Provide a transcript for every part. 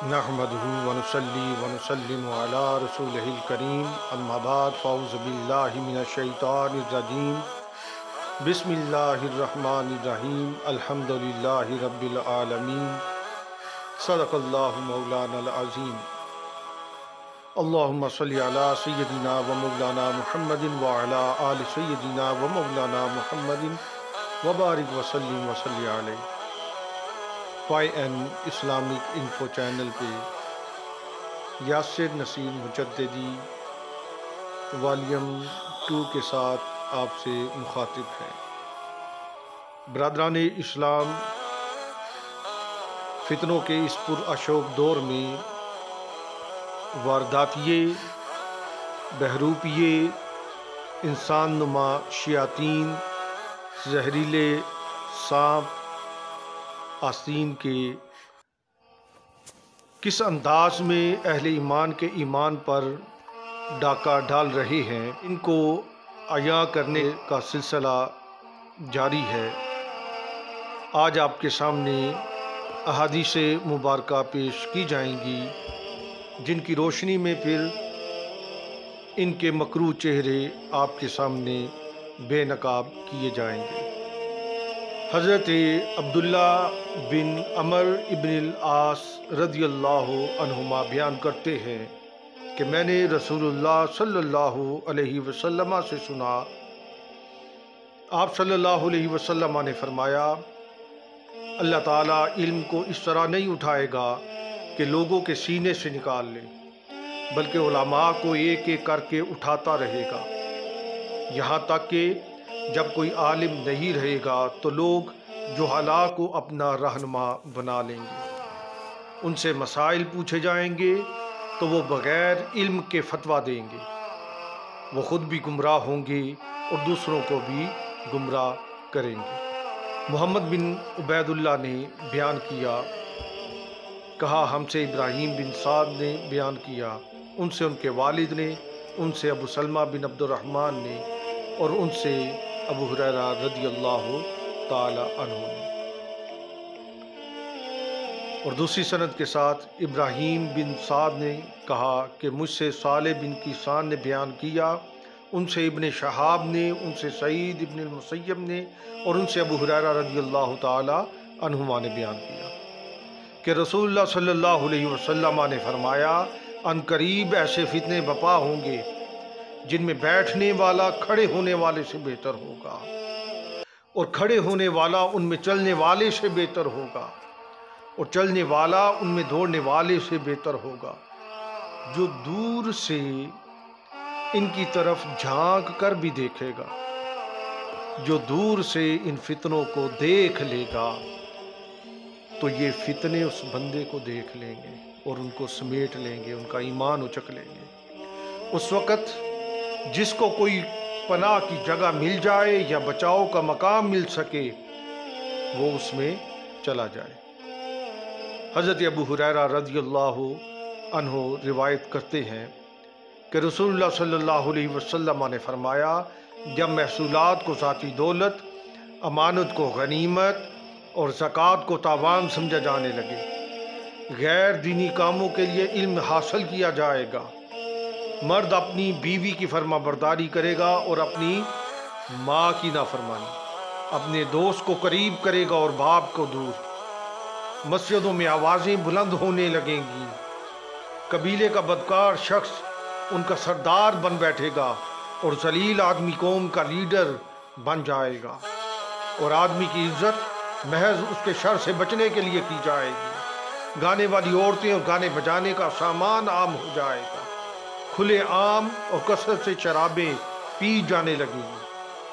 نحمدہ ونصلی ونسلم علی رسولہ الکریم اما بعد فاعوذ باللہ من الشیطان الرجیم بسم اللہ الرحمن الرحیم الحمدللہ رب العالمین صدق اللہ مولانا العظیم اللہم صلی علی سیدنا و مولانا محمد وعلی آل سیدنا و مولانا محمد وبارک وسلم وصلی علیہ۔ Y N Islamic info channel پہ یاسر نصیر مجددی والیوم 2 کے ساتھ آپ سے مخاطب ہیں۔ برادران اسلام، فتنوں کے اس پراشوب دور میں وارداتیے، بہروپیے، انسان نما شیاطین، زہریلے سانپ آستین کے کس انداز میں اہل ایمان کے ایمان پر ڈاکہ ڈال رہے ہیں، ان کو عیاں کرنے کا سلسلہ جاری ہے۔ آج آپ کے سامنے احادیث مبارکہ پیش کی جائیں گی، جن کی روشنی میں پھر ان کے مکروہ چہرے آپ کے سامنے بے نقاب کیے جائیں گے۔ حضرت عبداللہ بن عمر ابن العاص رضی اللہ عنہما بیان کرتے ہیں کہ میں نے رسول اللہ صلی اللہ علیہ وسلم سے سنا، آپ صلی اللہ علیہ وسلم نے فرمایا، اللہ تعالیٰ علم کو اس طرح نہیں اٹھائے گا کہ لوگوں کے سینے سے نکال لے، بلکہ علماء کو ایک ایک کر کے اٹھاتا رہے گا، یہاں تک کہ جب کوئی عالم نہیں رہے گا تو لوگ جہلاء کو اپنا رہنما بنا لیں گے، ان سے مسائل پوچھے جائیں گے تو وہ بغیر علم کے فتویٰ دیں گے، وہ خود بھی گمراہ ہوں گے اور دوسروں کو بھی گمراہ کریں گے۔ محمد بن عبید اللہ نے بیان کیا، کہا ہم سے ابراہیم بن سعد نے بیان کیا، ان سے ان کے والد نے، ان سے ابو سلمہ بن عبد الرحمن نے، اور ان سے ابو ہریرہ رضی اللہ تعالی عنہ نے۔ اور دوسری سند کے ساتھ ابراہیم بن سعد نے کہا کہ مجھ سے صالح بن کیسان نے بیان کیا، ان سے ابن شہاب نے، ان سے سعید ابن المسیب نے، اور ان سے ابو ہریرہ رضی اللہ تعالی عنہما نے بیان کیا کہ رسول اللہ صلی اللہ علیہ وسلم نے فرمایا، ان قریب ایسے فتنے بپا ہوں گے جن میں بیٹھنے والا کھڑے ہونے والے سے بہتر ہوگا، اور کھڑے ہونے والا ان میں چلنے والے سے بہتر ہوگا، اور چلنے والا ان میں دوڑنے والے سے بہتر ہوگا۔ جو دور سے ان کی طرف جھانک کر بھی دیکھے گا، جو دور سے ان فتنوں کو دیکھ لے گا، تو یہ فتنے اس بندے کو دیکھ لیں گے اور ان کو سمیٹ لیں گے، ان کا ایمان اچک لیں گے۔ اس وقت جس کو کوئی پناہ کی جگہ مل جائے یا بچاؤ کا مقام مل سکے، وہ اس میں چلا جائے۔ حضرت ابو ہریرہ رضی اللہ عنہ روایت کرتے ہیں کہ رسول اللہ صلی اللہ علیہ وسلم نے فرمایا، جب محصولات کو ذاتی دولت، امانت کو غنیمت اور زکوٰۃ کو تاوان سمجھا جانے لگے، غیر دینی کاموں کے لیے علم حاصل کیا جائے گا، مرد اپنی بیوی کی فرما برداری کرے گا اور اپنی ماں کی نافرمانی، اپنے دوست کو قریب کرے گا اور باپ کو دور، مسجدوں میں آوازیں بلند ہونے لگیں گی، قبیلے کا بدکار شخص ان کا سردار بن بیٹھے گا اور ذلیل آدمی قوم کا لیڈر بن جائے گا، اور آدمی کی عزت محض اس کے شر سے بچنے کے لیے کی جائے گی، گانے والی عورتیں اور گانے بجانے کا سامان عام ہو جائے گا، کھلے عام اور کثرت سے شرابیں پی جانے لگیں گی،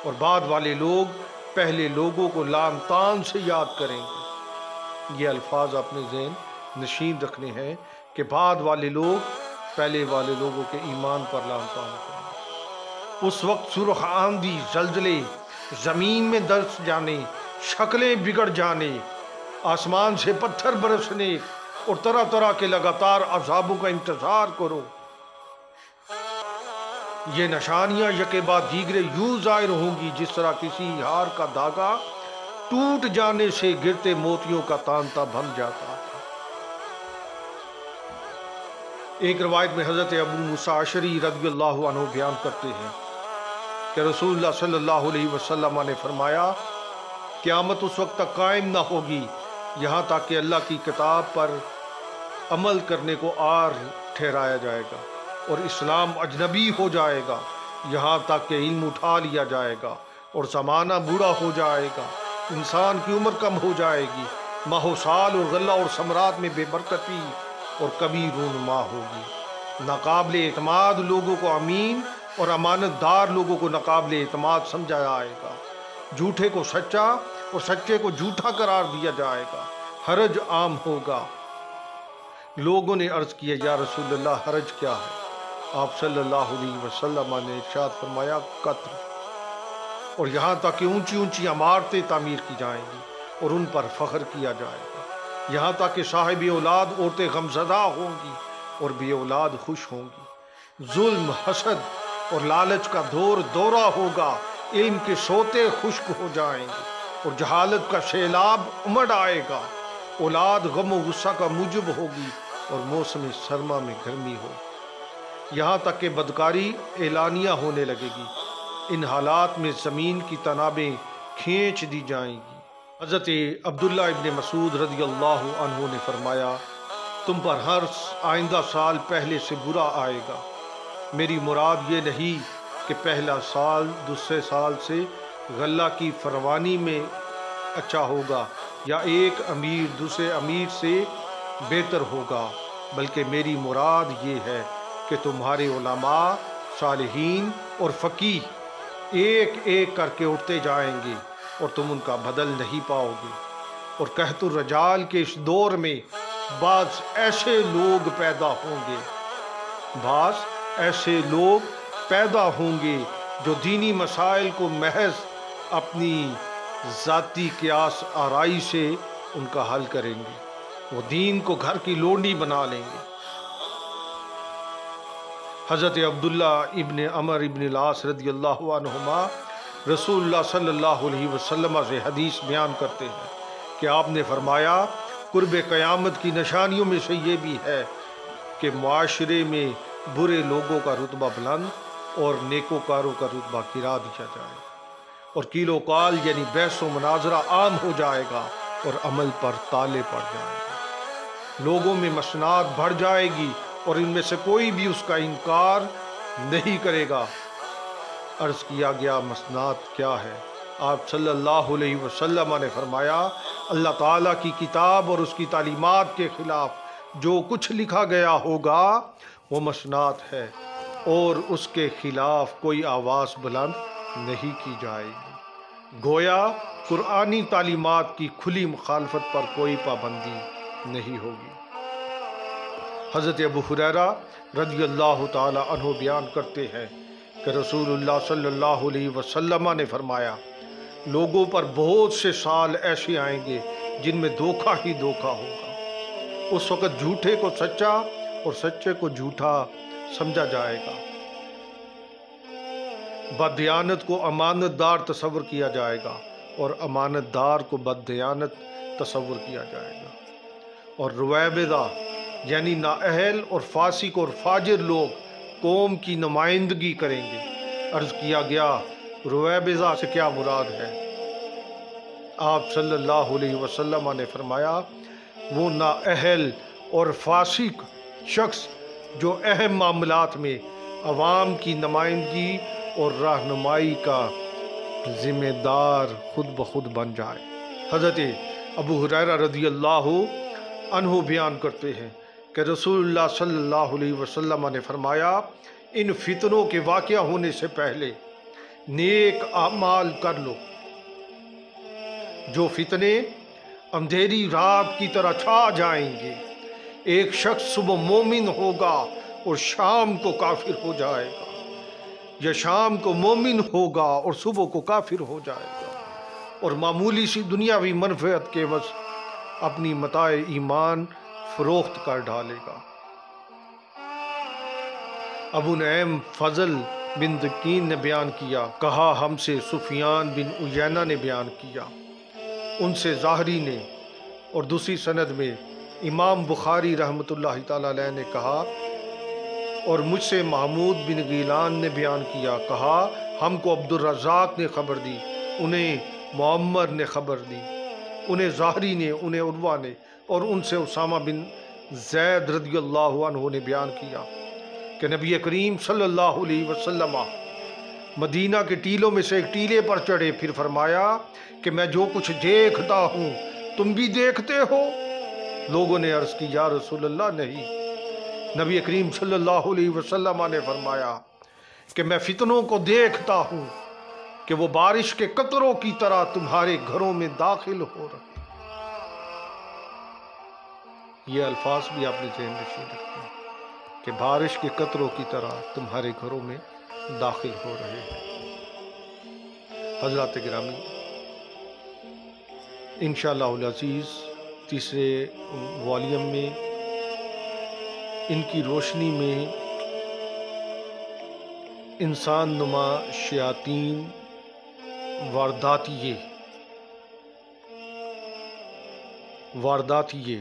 اور بعد والے لوگ پہلے لوگوں کو لعن طعن سے یاد کریں گے۔ یہ الفاظ اپنے ذہن نشین رکھنے ہیں کہ بعد والے لوگ پہلے والے لوگوں کے ایمان پر لعن طعن کریں گے۔ اس وقت سرخ آندھی، زلزلے، زمین میں دھس جانے، شکلیں بگڑ جانے، آسمان سے پتھر برسنے اور طرح طرح کے لگاتار عذابوں کا انتظار کرو۔ یہ نشانیاں یکے بعد دیگرے یوں ظاہر ہوں گی جس طرح کسی ہار کا دھاگا ٹوٹ جانے سے گرتے موتیوں کا تانتا بن جاتا ہے۔ ایک روایت میں حضرت ابو موسیٰ اشعری رضی اللہ عنہ بیان کرتے ہیں کہ رسول اللہ صلی اللہ علیہ وسلم نے فرمایا قیامت اس وقت تک قائم نہ ہوگی یہاں تک کہ اللہ کی کتاب پر عمل کرنے کو عار ٹھہرایا جائے گا، اور اسلام اجنبی ہو جائے گا یہاں تک کہ علم اٹھا لیا جائے گا، اور زمانہ بوڑھا ہو جائے گا، انسان کی عمر کم ہو جائے گی، ماہ و سال اور غلہ اور ثمرات میں بے برکتی اور کبھی رونما ہوگی۔ ناقابل اعتماد لوگوں کو امین اور امانت دار لوگوں کو ناقابل اعتماد سمجھا جائے گا، جھوٹے کو سچا اور سچے کو جھوٹا قرار دیا جائے گا، حرج عام ہوگا۔ لوگوں نے عرض کیا یا رسول اللہ حرج کیا ہے؟ آپ صلی اللہ علیہ وسلم نے ارشاد فرمایا قتل، اور یہاں تک کہ اونچی اونچی عمارتیں تعمیر کی جائیں گی اور ان پر فخر کیا جائے گا، یہاں تک کہ صاحب اولاد عورتیں غمزدہ ہوں گی اور بے اولاد خوش ہوں گی، ظلم، حسد اور لالچ کا دورہ ہوگا، علم کے سوتے خشک ہو جائیں گے اور جہالت کا سیلاب امڑ آئے گا، اولاد غم و غصہ کا موجب ہوگی اور موسم سرما میں گرمی ہو، یہاں تک کہ بدکاری اعلانیہ ہونے لگے گی، ان حالات میں زمین کی تنابیں کھینچ دی جائیں گی۔ حضرت عبداللہ ابن مسعود رضی اللہ عنہ نے فرمایا تم پر ہر آئندہ سال پہلے سے برا آئے گا، میری مراد یہ نہیں کہ پہلا سال دوسرے سال سے غلہ کی فروانی میں اچھا ہوگا یا ایک امیر دوسرے امیر سے بہتر ہوگا، بلکہ میری مراد یہ ہے کہ تمہارے علماء، صالحین اور فقیہ ایک ایک کر کے اٹھتے جائیں گے اور تم ان کا بدل نہیں پاؤ گے، اور قحط الرجال کے اس دور میں بعض ایسے لوگ پیدا ہوں گے جو دینی مسائل کو محض اپنی ذاتی قیاس آرائی سے ان کا حل کریں گے، وہ دین کو گھر کی لونڈی بنا لیں گے۔ حضرت عبداللہ ابن عمر ابن العاص رضی اللہ عنہما رسول اللہ صلی اللہ علیہ وسلم سے حدیث بیان کرتے ہیں کہ آپ نے فرمایا قرب قیامت کی نشانیوں میں سے یہ بھی ہے کہ معاشرے میں برے لوگوں کا رتبہ بلند اور نیکوکاروں کا رتبہ گرا دیا جائے، اور کیل و کال یعنی بحث و مناظرہ عام ہو جائے گا اور عمل پر تالے پڑ جائیں گے، لوگوں میں مسنات بڑھ جائے گی اور ان میں سے کوئی بھی اس کا انکار نہیں کرے گا۔ عرض کیا گیا مسنات کیا ہے؟ آپ صلی اللہ علیہ وسلم نے فرمایا اللہ تعالیٰ کی کتاب اور اس کی تعلیمات کے خلاف جو کچھ لکھا گیا ہوگا وہ مسنات ہے، اور اس کے خلاف کوئی آواز بلند نہیں کی جائے گی، گویا قرآنی تعلیمات کی کھلی مخالفت پر کوئی پابندی نہیں ہوگی۔ حضرت ابو ہریرہ رضی اللہ تعالی عنہ بیان کرتے ہیں کہ رسول اللہ صلی اللہ علیہ وسلم نے فرمایا لوگوں پر بہت سے سال ایسے آئیں گے جن میں دھوکہ ہی دھوکہ ہوگا، اس وقت جھوٹے کو سچا اور سچے کو جھوٹا سمجھا جائے گا، بددیانت کو امانت دار تصور کیا جائے گا اور امانت دار کو بددیانت تصور کیا جائے گا، اور رویبضہ یعنی نااہل اور فاسق اور فاجر لوگ قوم کی نمائندگی کریں گے۔ عرض کیا گیا رویبضہ سے کیا مراد ہے؟ آپ صلی اللہ علیہ وسلم نے فرمایا وہ نااہل اور فاسق شخص جو اہم معاملات میں عوام کی نمائندگی اور رہنمائی کا ذمہ دار خود بخود بن جائے۔ حضرت ابو ہریرہ رضی اللہ عنہ بیان کرتے ہیں کہ رسول اللہ صلی اللہ علیہ وسلم نے فرمایا ان فتنوں کے واقعہ ہونے سے پہلے نیک اعمال کر لو، جو فتنے اندھیری رات کی طرح چھا جائیں گے، ایک شخص صبح مومن ہوگا اور شام کو کافر ہو جائے گا، یا شام کو مومن ہوگا اور صبح کو کافر ہو جائے گا، اور معمولی سی دنیاوی منفعت کے عوض اپنی متاع ایمان فروخت کر ڈالے گا۔ ابو نعیم فضل بن دکین نے بیان کیا، کہا ہم سے سفیان بن عیینہ نے بیان کیا، ان سے ظاہری نے، اور دوسری سند میں امام بخاری رحمۃ اللہ تعالی علیہ نے کہا اور مجھ سے محمود بن غیلان نے بیان کیا، کہا ہم کو عبد الرزاق نے خبر دی، انہیں معمر نے خبر دی، انہیں زہری نے، انہیں عروہ نے، اور ان سے اسامہ بن زید رضی اللہ عنہ نے بیان کیا کہ نبی کریم صلی اللہ علیہ وسلم مدینہ کے ٹیلوں میں سے ایک ٹیلے پر چڑھے، پھر فرمایا کہ میں جو کچھ دیکھتا ہوں تم بھی دیکھتے ہو؟ لوگوں نے عرض کی یا رسول اللہ نہیں۔ نبی کریم صلی اللہ علیہ وسلم نے فرمایا کہ میں فتنوں کو دیکھتا ہوں کہ وہ بارش کے قطروں کی طرح تمہارے گھروں میں داخل ہو رہے ہیں۔ یہ الفاظ بھی آپ نے ذہن نشین رکھتے ہیں کہ بارش کے قطروں کی طرح تمہارے گھروں میں داخل ہو رہے ہیں۔ حضرات گرامی، انشاءاللہ العزیز تیسرے والیوم میں ان کی روشنی میں انسان نما شیاطین وارداتیے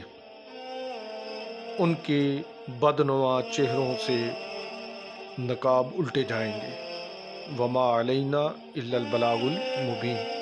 ان کے بدنما چہروں سے نقاب الٹے جائیں گے۔ وما علینا الا البلاغ المبین۔